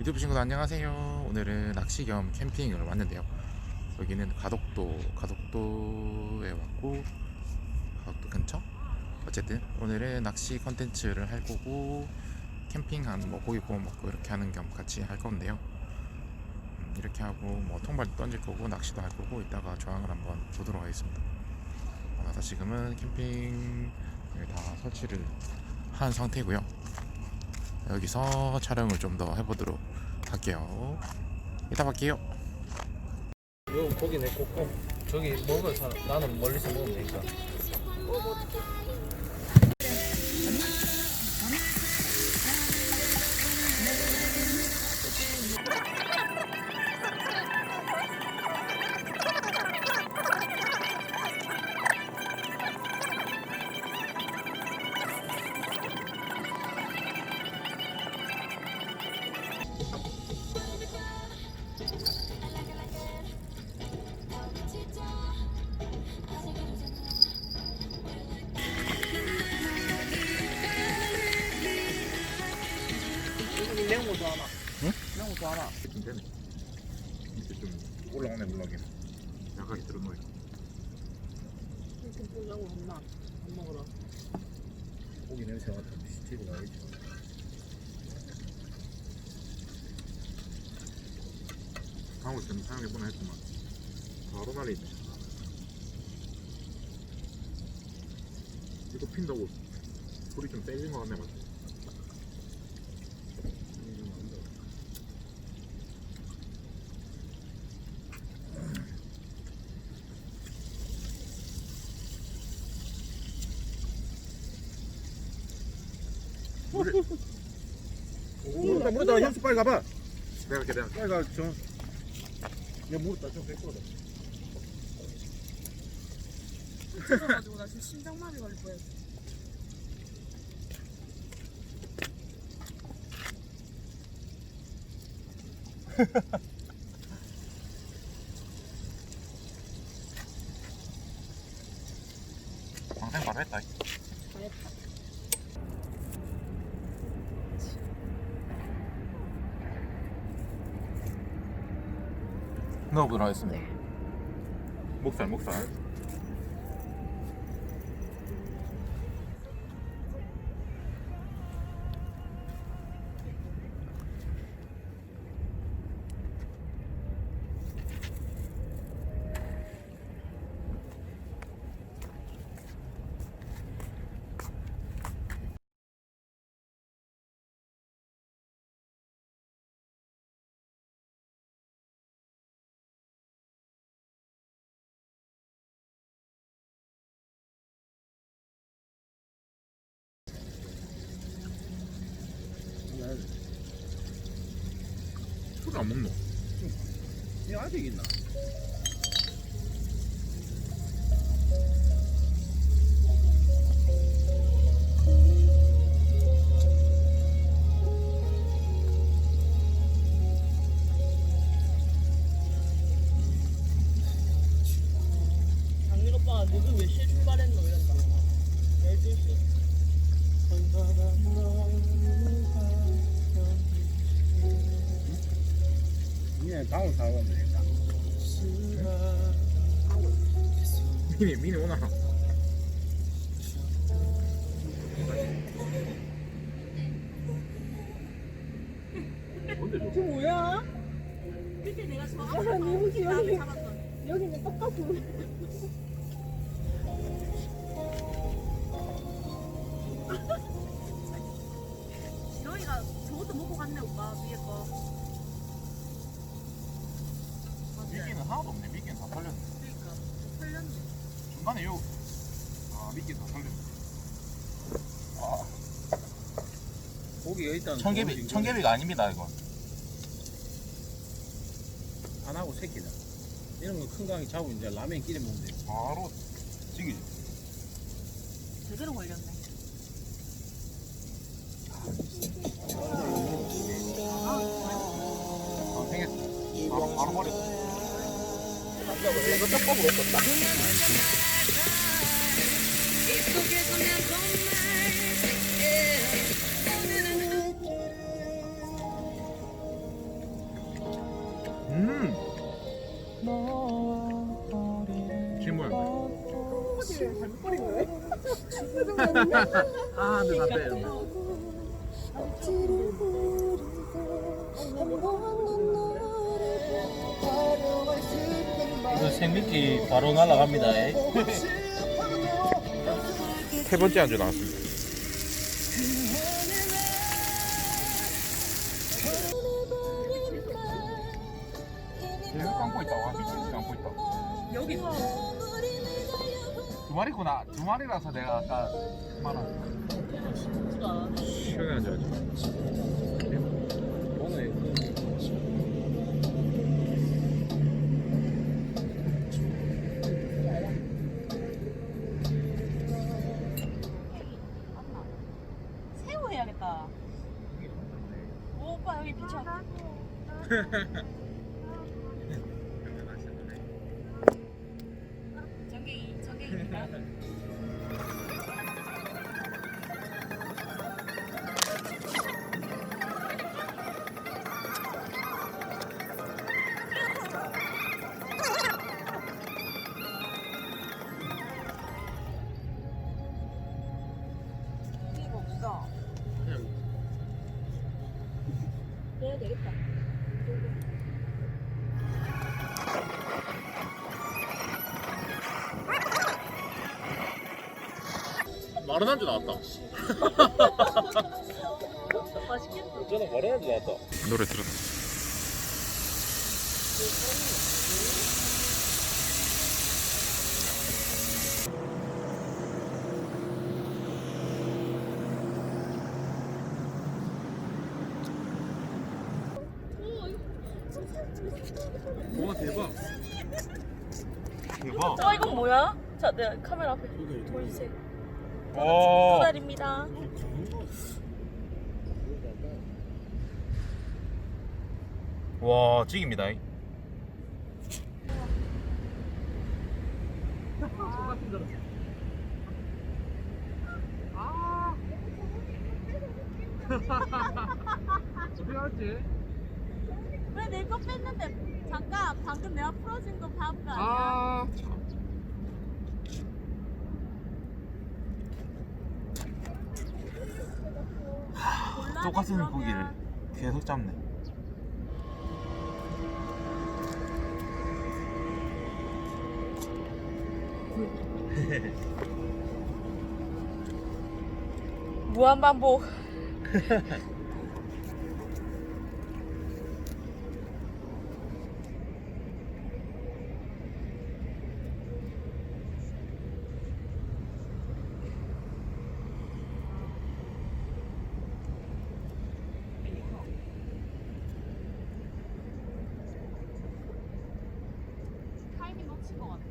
유튜브 친구들 안녕하세요. 오늘은 낚시 겸 캠핑을 왔는데요. 여기는 가덕도에 왔고, 가덕도 근처? 어쨌든 오늘은 낚시 컨텐츠를 할 거고, 캠핑한 뭐 고기 구워 먹고 이렇게 하는 겸 같이 할 건데요. 이렇게 하고 뭐 통발도 던질 거고 낚시도 할 거고, 이따가 조항을 한번 보도록 하겠습니다. 그래서 지금은 캠핑을 다 설치를 한 상태고요. 여기서 촬영을 좀 더 해보도록 할게요. 이따 볼게요. 요 고기 내 꽂고 저기 먹을 사람 나는 멀리서 먹으면 되니까. 매운 거 좋아하나? 응? 매운 거 좋아하나? 좀 되네. 이렇게 좀 올라오네 물렁이. 약하게 들어놓으니까. 이렇게 보자고 했나? 안 먹으라. 고기 냄새 맡아 시티로 가야지. 방울 좀 사용해보나 했더만 바로 날리네. 이거 핀다고 소리 좀 세진 거 같네. 맞지? 물었다 현수 빨리 가봐. 내가 갈게. 빨리 가. 야 물었다 좀 뺏거든. 미쳐가지고 나 지금 심장마비 걸릴 뻔했어. 방생 바로 했다. 잘했다. 넣어보도록 하겠습니다. 목살. 소리 안 먹노? 얘 아직 있나? 장민 오빠가 너도 몇 시에 출발했노 이런다. 12시. 얘 방울 사고 오면 되겠다. 미니 오나? 뭔데 저 저거? 뭐야? 그때 내가 아니, 혹시 여기 잡았던. 여기는 똑같은 지렁이가 저것도 먹고 갔네 오빠 위에 거. 미끼는 하나도 없네. 미끼는 다 털렸네. 그러니까 털렸네. 중간에 미끼 다 털렸네. 고기가 일단 청개비가 아닙니다 이거. 안 하고 새끼다. 이런 거 큰 강이 잡으면 이제 라면 끼리 먹으면 돼. 바로 찌기지. 제대로 걸렸네. 생겼어. 바로 버렸어. 이거 떡밥으로 했었다. 실물. 어디를 잘못 버린 거예요? 아, 근데 나 빼. 이거 생미끼 바로 날아갑니다. 세 번째 안주 나왔습니다. 계속 감고 있다. 와 미친 듯이 감고 있다. 여기 두 마리구나. 두 마리라서 내가 아까 말한. 진짜 안 해. 시원하죠. 오늘 새우 해야겠다. 오, 오빠 여기 비춰. 전갱이입니다. 이거 없어. 해야 되겠다. 마른 안주 나왔다. 맛있겠다. 저는 머리나도 나왔다. 노래 들었다. 와 대박. 대박. 이건 뭐야? 자, 내 카메라 앞에 보여주세요. 오. 도달입니다. 와 찌입니다. 어디 갔지? 그래, 내 거 뺐는데 잠깐 방금 내가 풀어준 거 봐봐. 아 참. 똑같은 고기를 계속 잡네. 무한 반복. 타이밍 놓친 것 같아.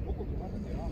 먹고 그만한데요.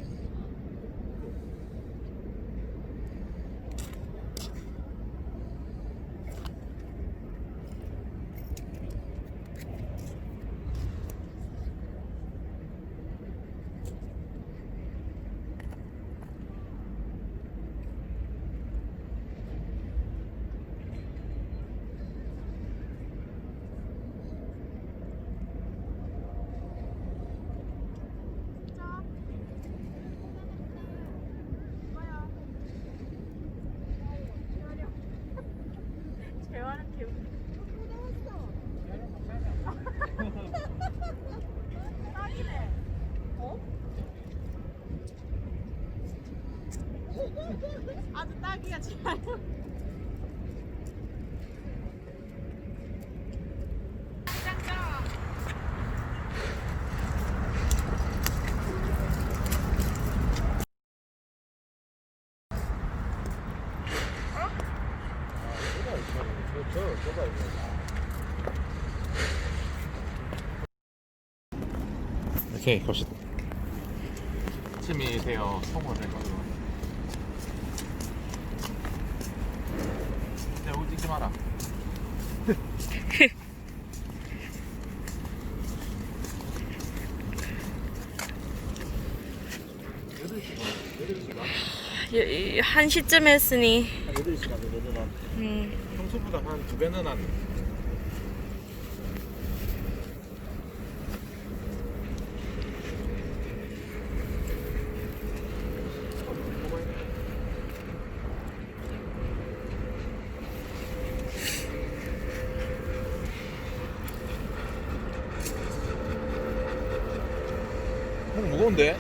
대화는 개웃. 딱이네. 어? 아주 딱이야 잘. 오케이 갑시다. 아침이 되어 통을 해가지고. 야, 여기 찍지 마라. 한 시쯤 했으니 8시간 되더라. 평소보다 한 2배는 안. 형 무거운데?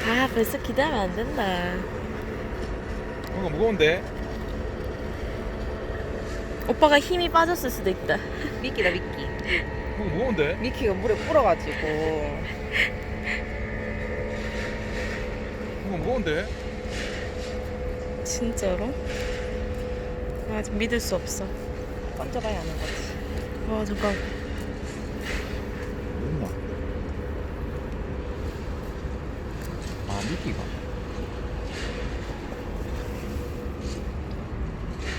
아 벌써 기대하면 안 된다. 뭔가 무거운데? 오빠가 힘이 빠졌을 수도 있다. 미끼다 미끼. 뭔가 무거운데? 미끼가 물에 불어가지고. 뭔가 무거운데? 진짜로? 아직 믿을 수 없어. 던져봐야 하는 거지. 잠깐. 뭔가? 아, 미끼가.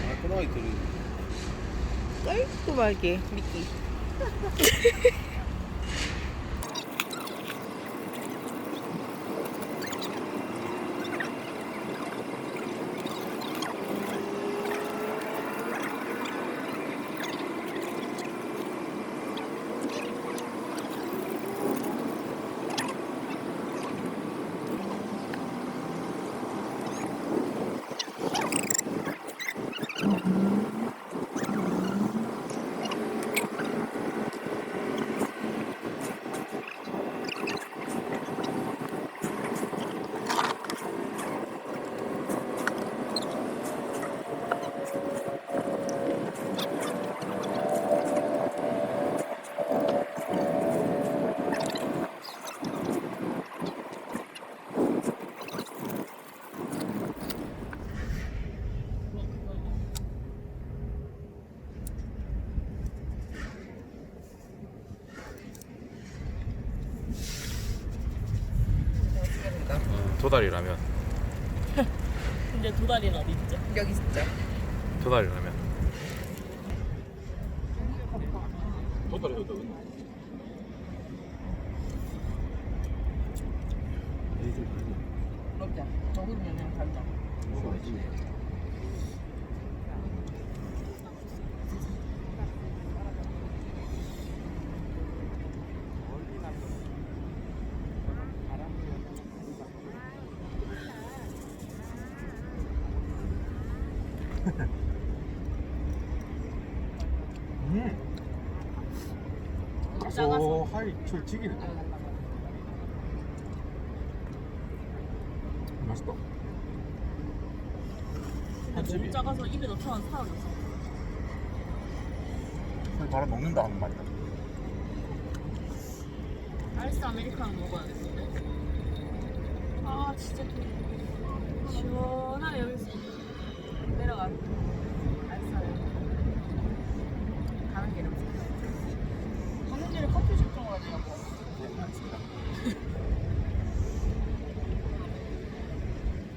깔끔하게 들이. 깔끔하게 미끼. 도다리라면. 근데 두 다리는 어디 있죠? 여기 있죠. 도다리라면. 도다리 어디 있나? 먹자. 먹으면 그냥 간다. 오, 하이, 저 튀기네. 맛있다. 너무 작아서 입에 넣자마자 사라졌어. 바로 먹는다 하는 말이다. 아이스 아메리카노 먹어야겠는데. 아 진짜 시원하네 여기서.